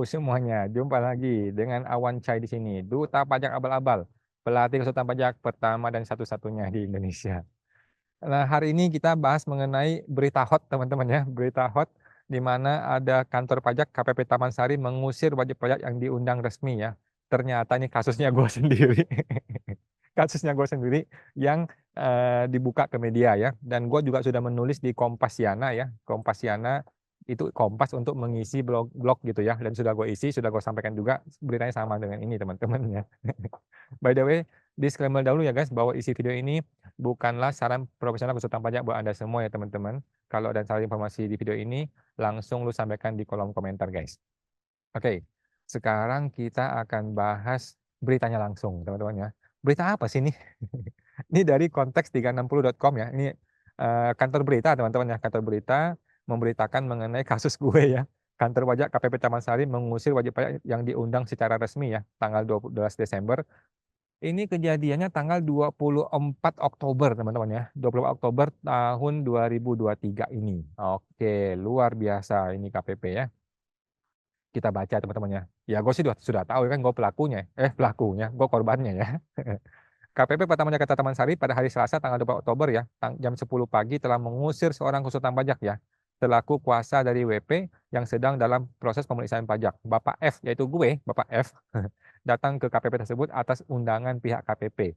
Halo semuanya, jumpa lagi dengan Awan Chai di sini, duta pajak abal-abal, pelatih konsultan pajak pertama dan satu-satunya di Indonesia. Nah, hari ini kita bahas mengenai berita hot teman-teman ya, berita hot di mana ada kantor pajak KPP Taman Sari mengusir wajib pajak yang diundang resmi ya. Ternyata ini kasusnya gue sendiri, kasusnya gue sendiri yang dibuka ke media ya. Dan gue juga sudah menulis di Kompasiana ya, Kompasiana itu Kompas untuk mengisi blog gitu ya. Dan sudah gue isi, sudah gue sampaikan juga beritanya sama dengan ini teman-teman ya. By the way, disclaimer dahulu ya guys bahwa isi video ini bukanlah saran profesional konsultan pajak buat Anda semua ya teman-teman. Kalau ada salah informasi di video ini, langsung lu sampaikan di kolom komentar guys. Oke, sekarang kita akan bahas beritanya langsung teman-teman ya. Berita apa sih ini? Ini dari konteks360.com ya. Ini kantor berita teman-teman ya. Kantor berita memberitakan mengenai kasus gue ya. Kantor pajak KPP Taman Sari mengusir wajib pajak yang diundang secara resmi ya, tanggal 12 Desember. Ini kejadiannya tanggal 24 Oktober teman-teman ya, 24 Oktober tahun 2023 ini. Oke, luar biasa ini KPP ya. Kita baca teman-teman ya. Ya gue sih sudah tahu kan gue pelakunya, gue korbannya ya. KPP Pertamina Jakarta Taman Sari pada hari Selasa tanggal 24 Oktober ya, jam 10 pagi telah mengusir seorang konsultan pajak ya, selaku kuasa dari WP yang sedang dalam proses pemeriksaan pajak. Bapak F, yaitu gue, Bapak F, datang ke KPP tersebut atas undangan pihak KPP.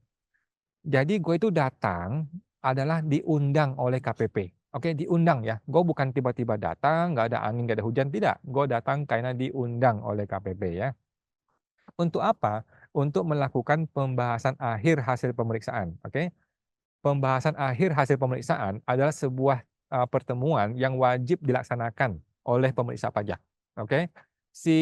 Jadi gue itu datang adalah diundang oleh KPP. Oke, diundang ya. Gue bukan tiba-tiba datang, nggak ada angin, nggak ada hujan, tidak. Gue datang karena diundang oleh KPP ya. Untuk apa? Untuk melakukan pembahasan akhir hasil pemeriksaan. Oke, pembahasan akhir hasil pemeriksaan adalah sebuah pertemuan yang wajib dilaksanakan oleh pemeriksa pajak. Oke, si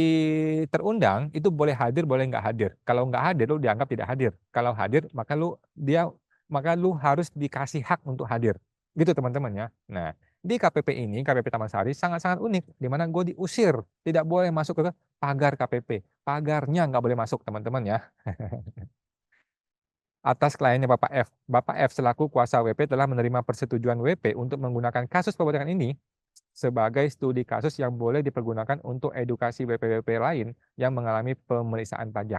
terundang itu boleh hadir, boleh nggak hadir. Kalau nggak hadir, lu dianggap tidak hadir. Kalau hadir, maka lu harus dikasih hak untuk hadir. Gitu teman-teman ya. Nah, di KPP ini, KPP Taman Sari sangat-sangat unik, di mana gue diusir, tidak boleh masuk ke pagar KPP. Pagarnya nggak boleh masuk teman-teman ya. Atas kliennya Bapak F. Bapak F selaku kuasa WP telah menerima persetujuan WP untuk menggunakan kasus pembajakan ini sebagai studi kasus yang boleh dipergunakan untuk edukasi WP-WP lain yang mengalami pemeriksaan pajak.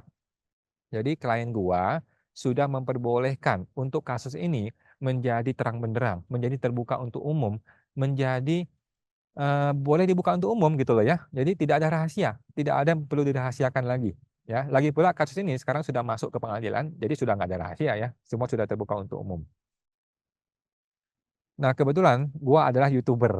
Jadi klien gua sudah memperbolehkan untuk kasus ini menjadi terang benderang, menjadi terbuka untuk umum, menjadi boleh dibuka untuk umum gitu loh ya. Jadi tidak ada rahasia, tidak ada yang perlu dirahasiakan lagi. Ya, lagi pula kasus ini sekarang sudah masuk ke pengadilan, jadi sudah nggak ada rahasia ya, semua sudah terbuka untuk umum. Nah kebetulan gua adalah YouTuber,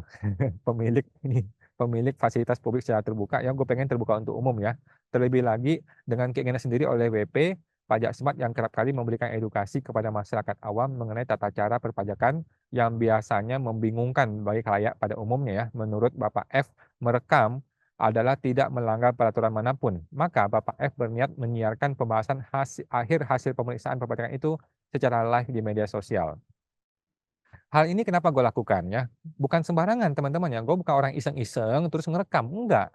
pemilik ini, pemilik fasilitas publik secara terbuka yang gue pengen terbuka untuk umum ya. Terlebih lagi dengan keinginan sendiri oleh WP Pajak Smart yang kerap kali memberikan edukasi kepada masyarakat awam mengenai tata cara perpajakan yang biasanya membingungkan bagi khalayak pada umumnya ya. Menurut Bapak F, merekam adalah tidak melanggar peraturan manapun. Maka Bapak F berniat menyiarkan pembahasan akhir hasil pemeriksaan perpajakan itu secara live di media sosial. Hal ini kenapa gue lakukan ya, bukan sembarangan teman-teman ya, gue bukan orang iseng-iseng terus ngerekam, enggak.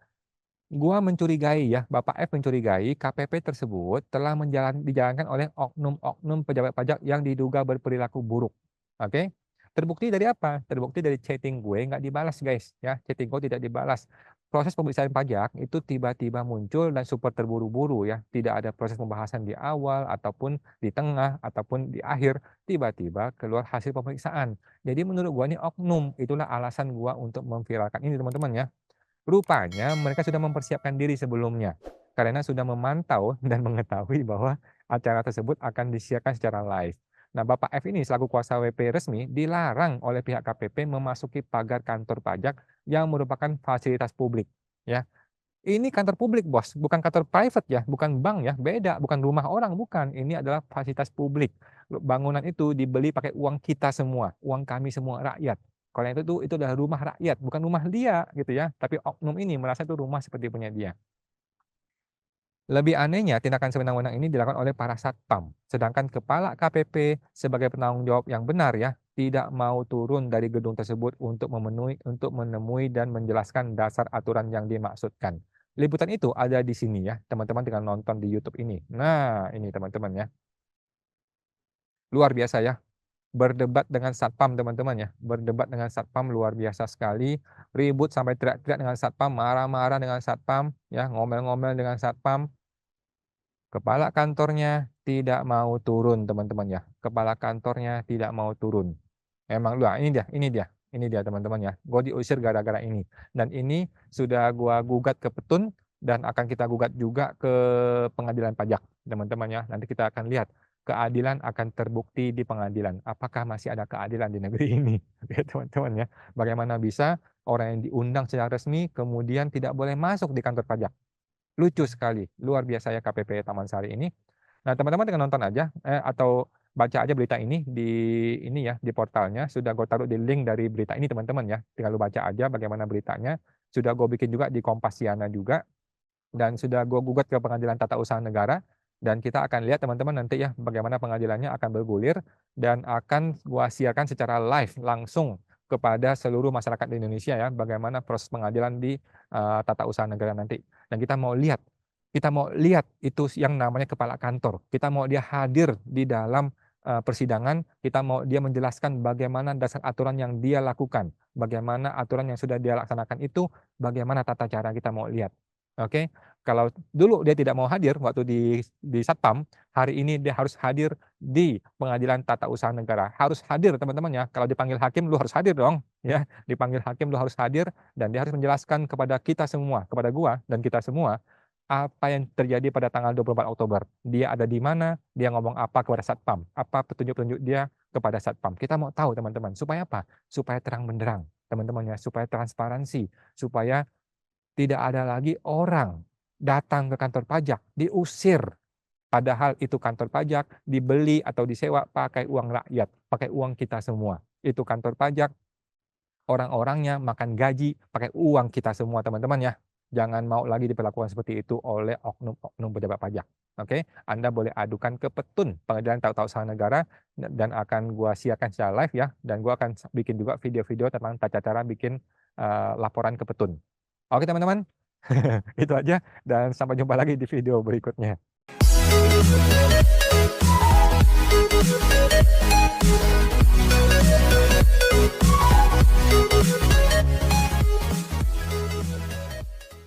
Gue mencurigai ya, Bapak F mencurigai KPP tersebut telah dijalankan oleh oknum-oknum pejabat pajak yang diduga berperilaku buruk. Oke? Terbukti dari apa? Terbukti dari chatting gue nggak dibalas guys ya, chatting gue tidak dibalas. Proses pemeriksaan pajak itu tiba-tiba muncul dan super terburu-buru ya, tidak ada proses pembahasan di awal ataupun di tengah ataupun di akhir, tiba-tiba keluar hasil pemeriksaan. Jadi menurut gue ini oknum, itulah alasan gue untuk memviralkan ini teman-teman ya. Rupanya mereka sudah mempersiapkan diri sebelumnya, karena sudah memantau dan mengetahui bahwa acara tersebut akan disiarkan secara live. Nah, Bapak F ini selaku kuasa WP resmi dilarang oleh pihak KPP memasuki pagar kantor pajak yang merupakan fasilitas publik. Ya, ini kantor publik bos, bukan kantor private ya, bukan bank ya, beda, bukan rumah orang, bukan. Ini adalah fasilitas publik. Bangunan itu dibeli pakai uang kita semua, uang kami semua rakyat. Karena itu adalah rumah rakyat, bukan rumah dia gitu ya. Tapi oknum ini merasa itu rumah seperti punya dia. Lebih anehnya, tindakan sewenang-wenang ini dilakukan oleh para satpam, sedangkan kepala KPP sebagai penanggung jawab yang benar ya, tidak mau turun dari gedung tersebut untuk menemui dan menjelaskan dasar aturan yang dimaksudkan. Liputan itu ada di sini ya, teman-teman tinggal nonton di YouTube ini. Nah, ini teman-teman ya. Luar biasa ya. berdebat dengan satpam teman-teman ya, berdebat dengan satpam luar biasa sekali, ribut sampai teriak-teriak dengan satpam, marah-marah dengan satpam, ya, ngomel-ngomel dengan satpam. Kepala kantornya tidak mau turun teman-teman ya, kepala kantornya tidak mau turun. Memang lah ini dia teman-teman ya, gue diusir gara-gara ini. Dan ini sudah gua gugat ke Petun dan akan kita gugat juga ke pengadilan pajak teman-teman ya. Nanti kita akan lihat keadilan akan terbukti di pengadilan. Apakah masih ada keadilan di negeri ini? Ya teman-teman ya. Bagaimana bisa orang yang diundang secara resmi kemudian tidak boleh masuk di kantor pajak? Lucu sekali, luar biasa ya KPP Taman Sari ini. Nah, teman-teman tinggal nonton aja, atau baca aja berita ini ya, di portalnya, sudah gue taruh di link dari berita ini teman-teman ya, tinggal lu baca aja bagaimana beritanya, sudah gue bikin juga di Kompasiana juga, dan sudah gue gugat ke Pengadilan Tata Usaha Negara, dan kita akan lihat teman-teman nanti ya, bagaimana pengadilannya akan bergulir, dan akan gua siarkan secara live langsung kepada seluruh masyarakat di Indonesia ya, bagaimana proses pengadilan di, Tata Usaha Negara nanti. Dan kita mau lihat itu yang namanya kepala kantor, kita mau dia hadir di dalam, persidangan, kita mau dia menjelaskan bagaimana dasar aturan yang dia lakukan, bagaimana aturan yang sudah dia laksanakan itu, bagaimana tata cara kita mau lihat. Oke, kalau dulu dia tidak mau hadir waktu di Satpam, hari ini dia harus hadir di Pengadilan Tata Usaha Negara, harus hadir teman-teman ya, kalau dipanggil hakim lu harus hadir dong, ya, dipanggil hakim lu harus hadir dan dia harus menjelaskan kepada kita semua, kepada gua dan kita semua, apa yang terjadi pada tanggal 24 Oktober. Dia ada di mana, dia ngomong apa kepada Satpam, apa petunjuk-petunjuk dia kepada Satpam. Kita mau tahu teman-teman, supaya apa? Supaya terang benderang teman-teman ya, supaya transparansi, supaya tidak ada lagi orang datang ke kantor pajak, diusir. Padahal itu kantor pajak dibeli atau disewa pakai uang rakyat, pakai uang kita semua. Itu kantor pajak, orang-orangnya makan gaji pakai uang kita semua teman-teman ya. Jangan mau lagi diperlakukan seperti itu oleh oknum-oknum pejabat pajak. Oke, Anda boleh adukan ke Petun, Pengadilan Tata Usaha Negara, dan akan gua siarkan secara live ya, dan gua akan bikin juga video-video tentang tata cara bikin laporan ke Petun. Oke teman-teman, itu aja dan sampai jumpa lagi di video berikutnya.